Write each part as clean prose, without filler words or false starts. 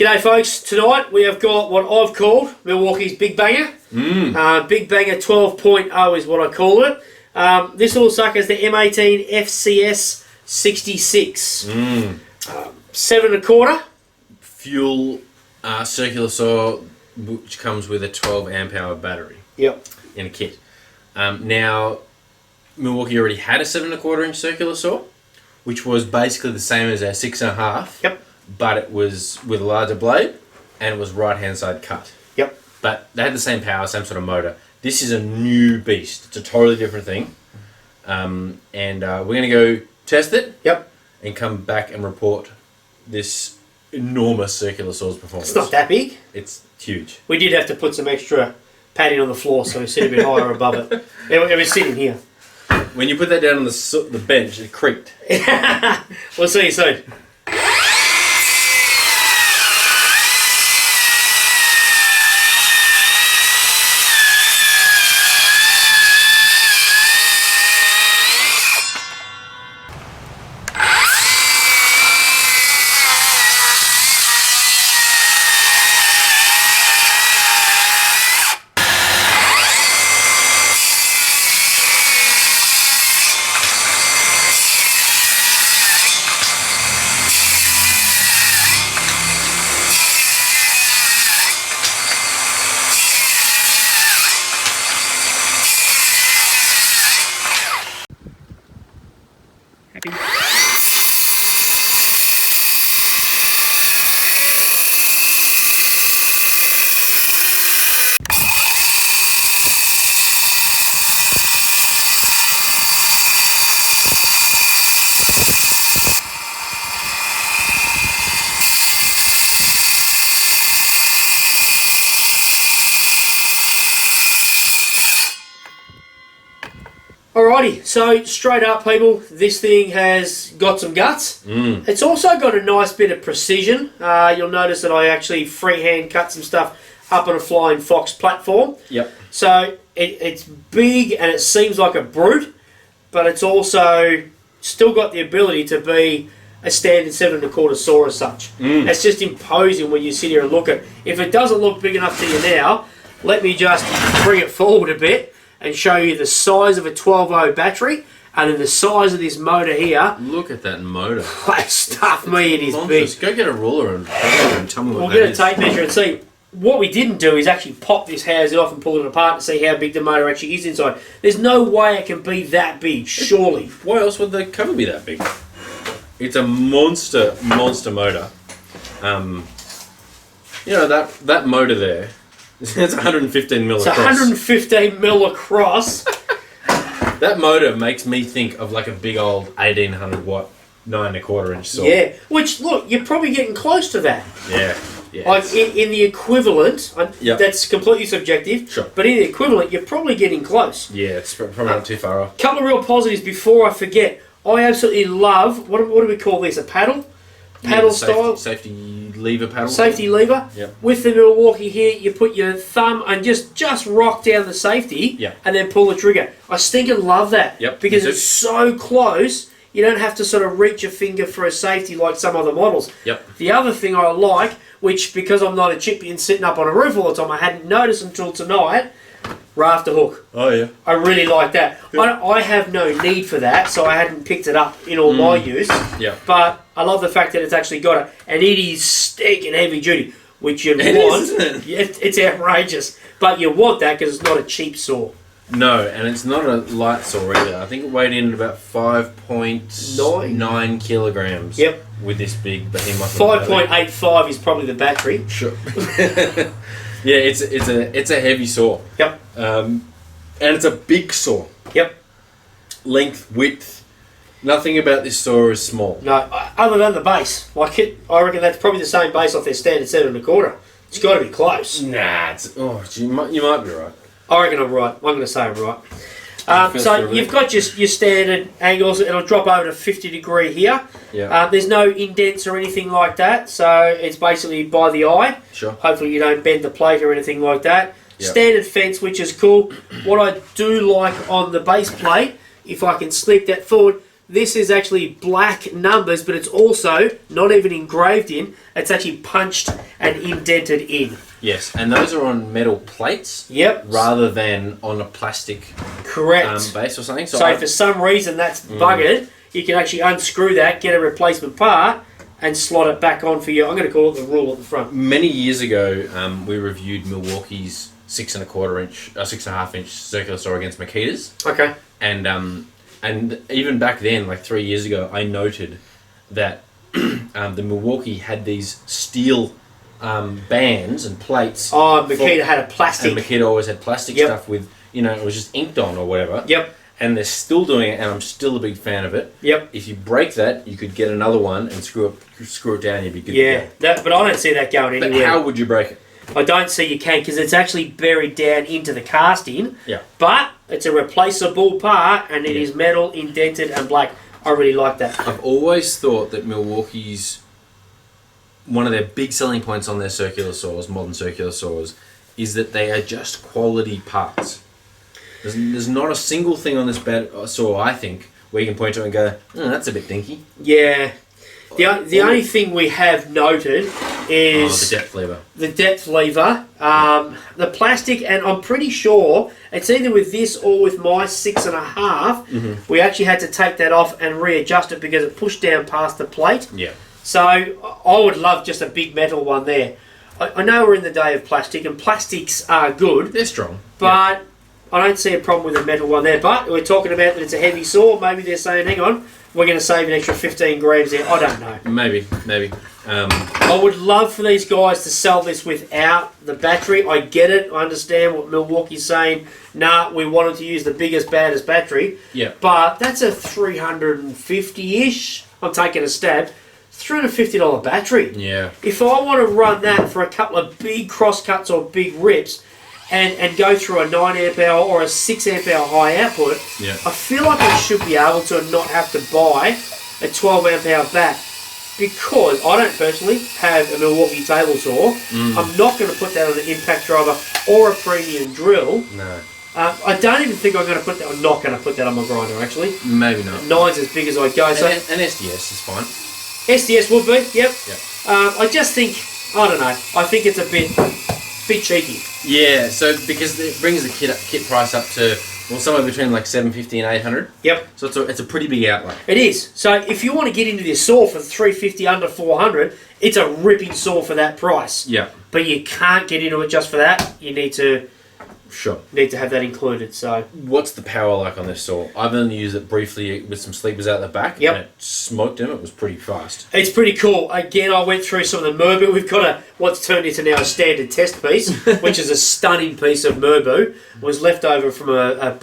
G'day folks, tonight we have got what I've called Milwaukee's Big Banger. Big Banger 12.0 is what I call it. This little sucker is the M18FCS66. 7.25. Fuel circular saw, which comes with a 12 amp hour battery. Yep. In a kit. Now, Milwaukee already had a 7.25 inch circular saw, which was basically the same as our 6.5. Yep. But it was with a larger blade, and it was right hand side cut. Yep. But they had the same power, same sort of motor. This is a new beast. It's a totally different thing. And we're going to go test it. Yep. And come back and report this enormous circular saw's performance. It's not that big. It's huge. We did have to put some extra padding on the floor so we sit a bit higher above it. It was sitting here. When you put that down on the bench, it creaked. We'll see you soon. Alrighty, so straight up people, this thing has got some guts. It's also got a nice bit of precision. You'll notice that I actually freehand cut some stuff up on a Flying Fox platform. Yep. So it's big and it seems like a brute, but it's also still got the ability to be a standard 7.25 saw as such. It's just imposing when you sit here and look at it. If it doesn't look big enough to you now, let me just bring it forward a bit and show you the size of a 12-0 battery and then the size of this motor here. Look at that motor. Stuff me, it is monstrous. big. Go get a ruler and tell me what We'll that get a is. tape measure and see. What we didn't do is actually pop this housing off and pull it apart to see how big the motor actually is inside. There's no way it can be that big, surely. Why else would the cover be that big? It's a monster motor. You know, that motor there, it's 115 mil It's across. 115 mil across. That motor makes me think of like a big old 1800 watt 9.25 inch saw. Yeah, which, look, you're probably getting close to that. Yeah. Like in the equivalent, that's completely subjective, Sure. but in the equivalent, you're probably getting close. Yeah, it's probably not too far off. Couple of real positives before I forget. I absolutely love, what do we call this, a paddle? Paddle style? Safety lever paddle. Safety lever. Yep. With the Milwaukee here, you put your thumb and just rock down the safety and then pull the trigger. I stinking love that because it's so close, you don't have to sort of reach your finger for a safety like some other models. Yep. The other thing I like, which because I'm not a chippy sitting up on a roof all the time, I hadn't noticed until tonight, rafter hook. Oh yeah. I really like that. I have no need for that, so I hadn't picked it up in all my use. Yeah. But I love the fact that it's actually got it, and it is stinking heavy duty, which you want. Isn't it? Yeah, it's outrageous, but you want that because it's not a cheap saw. No, and it's not a light saw either. I think it weighed in at about 5.9 kilograms. Yep. With this big behemoth. 5.85 is probably the battery. Sure. Yeah, it's a heavy saw. Yep. And it's a big saw. Yep. Length, width, nothing about this saw is small. No, other than the base. I reckon that's probably the same base off their standard 7.25. It's got to be close. Nah, you might be right. I reckon I'm right. I'm going to say I'm right. So you've got your standard angles. It'll drop over to 50 degree here. Yeah. There's no indents or anything like that, so it's basically by the eye. Sure. Hopefully you don't bend the plate or anything like that. Yep. Standard fence, which is cool. What I do like on the base plate, if I can slip that forward, this is actually black numbers, but it's also not even engraved in. It's actually punched and indented in. Yes, and those are on metal plates. Yep. Rather than on a plastic correct base or something. So for some reason that's buggered, you can actually unscrew that, get a replacement part, and slot it back on for you. I'm going to call it the rule at the front. Many years ago, we reviewed Milwaukee's 6.25 inch circular saw against Makita's. Okay. And even back then, like 3 years ago, I noted that the Milwaukee had these steel bands and plates. Oh, Makita had a plastic. And Makita always had plastic stuff with, it was just inked on or whatever. Yep. And they're still doing it, and I'm still a big fan of it. Yep. If you break that, you could get another one and screw it down, and you'd be good to go. But I don't see that going anywhere. But how would you break it? I don't see you can, because it's actually buried down into the casting. Yeah. But it's a replaceable part, and it is metal, indented, and black. I really like that. I've always thought that Milwaukee's, one of their big selling points on their circular saws, modern circular saws, is that they are just quality parts. There's not a single thing on this saw, I think, where you can point to it and go, that's a bit dinky. Yeah. The only thing we have noted is the depth lever. The depth lever, the plastic, and I'm pretty sure it's either with this or with my 6.5. We actually had to take that off and readjust it because it pushed down past the plate. Yeah. So I would love just a big metal one there. I know we're in the day of plastic, and plastics are good. They're strong. But I don't see a problem with a metal one there. But we're talking about that it's a heavy saw. Maybe they're saying, hang on, we're going to save an extra 15 grams there. I don't know. Maybe. I would love for these guys to sell this without the battery. I get it. I understand what Milwaukee's saying. Nah, we wanted to use the biggest, baddest battery. Yeah. But that's a 350-ish. I'm taking a stab. $350 battery. Yeah. If I want to run that for a couple of big crosscuts or big rips and go through a 9 amp hour or a 6 amp hour high output, I feel like I should be able to not have to buy a 12 amp hour bat, because I don't personally have a Milwaukee table saw. I'm not going to put that on an impact driver or a premium drill. No. I don't even think I'm going to put that. I'm not going to put that on my grinder, actually. Maybe not. 9's as big as I go. So an SDS is fine. SDS would be, yep. I just think, I don't know, I think it's a bit cheeky. Yeah, so because it brings the kit price up to, somewhere between like $750 and $800. Yep. So it's a pretty big outlay. It is. So if you want to get into this saw for $350 under $400, it's a ripping saw for that price. Yeah. But you can't get into it just for that. You need to have that included. So what's the power like on this saw? I've only used it briefly with some sleepers out the back. Yep. And it smoked them. It was pretty fast. It's pretty cool. Again, I went through some of the Merbu. We've got what's turned into now a standard test piece, which is a stunning piece of Merbu. It was left over from a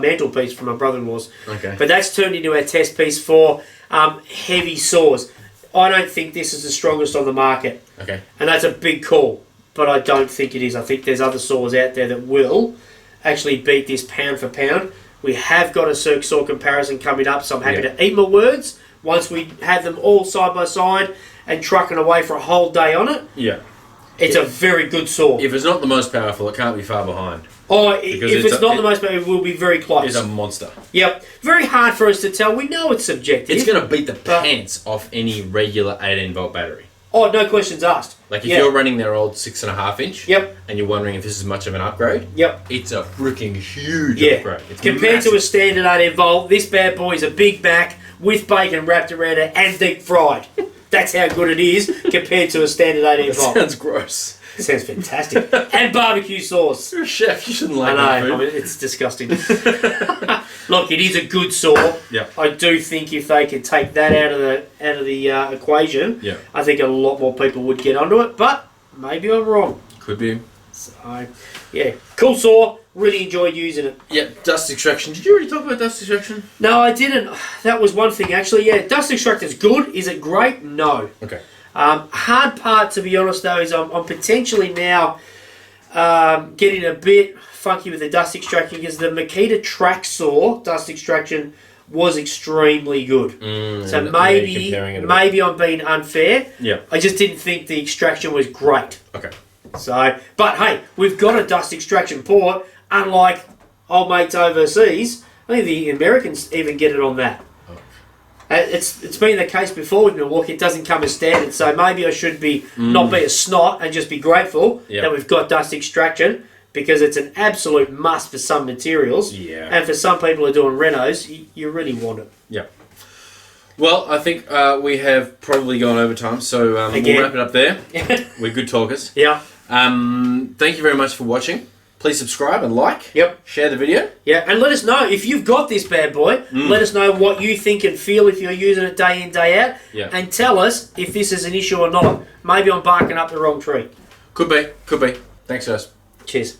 mantelpiece from my brother-in-law's. Okay. But that's turned into our test piece for heavy saws. I don't think this is the strongest on the market. Okay. And that's a big call. But I don't think it is. I think there's other saws out there that will actually beat this pound for pound. We have got a circ saw comparison coming up, so I'm happy to eat my words once we have them all side by side and trucking away for a whole day on it. Yeah. It's a very good saw. If it's not the most powerful, it can't be far behind. Oh, if it's not the most powerful, it will be very close. It's a monster. Yep. Very hard for us to tell. We know it's subjective. It's going to beat the pants off any regular 18-volt battery. Oh, no questions asked. Like if you're running their old 6.5 inch, yep, and you're wondering if this is much of an upgrade, yep, it's a freaking huge upgrade. It's compared to a standard 18 volt. This bad boy is a Big Mac with bacon wrapped around it and deep fried. That's how good it is compared to a standard 18 volt. Sounds gross. It sounds fantastic. And barbecue sauce. You're a chef. You shouldn't like that food. I mean, it's disgusting. Look, it is a good saw. Yeah. I do think if they could take that out of the equation, I think a lot more people would get onto it. But maybe I'm wrong. Could be. So, yeah, cool saw. Really enjoyed using it. Yeah, dust extraction. Did you already talk about dust extraction? No, I didn't. That was one thing actually. Yeah, dust extractor's good. Is it great? No. Okay. Hard part, to be honest, though, is I'm potentially now getting a bit funky with the dust extraction because the Makita track saw dust extraction was extremely good. So maybe I'm being unfair. Yeah. I just didn't think the extraction was great. Okay. So, but hey, we've got a dust extraction port. Unlike old mates overseas, I think the Americans even get it on that. It's been the case before with Milwaukee. It doesn't come as standard, so maybe I should be not be a snot and just be grateful that we've got dust extraction, because it's an absolute must for some materials. Yeah. And for some people who are doing renos, you really want it. Yeah. Well, I think we have probably gone over time, so we'll wrap it up there. We're good talkers. Yeah. Thank you very much for watching. Please subscribe and like. Yep. Share the video. Yeah, and let us know if you've got this bad boy. Let us know what you think and feel if you're using it day in, day out. Yeah. And tell us if this is an issue or not. Maybe I'm barking up the wrong tree. Could be. Thanks, guys. Cheers.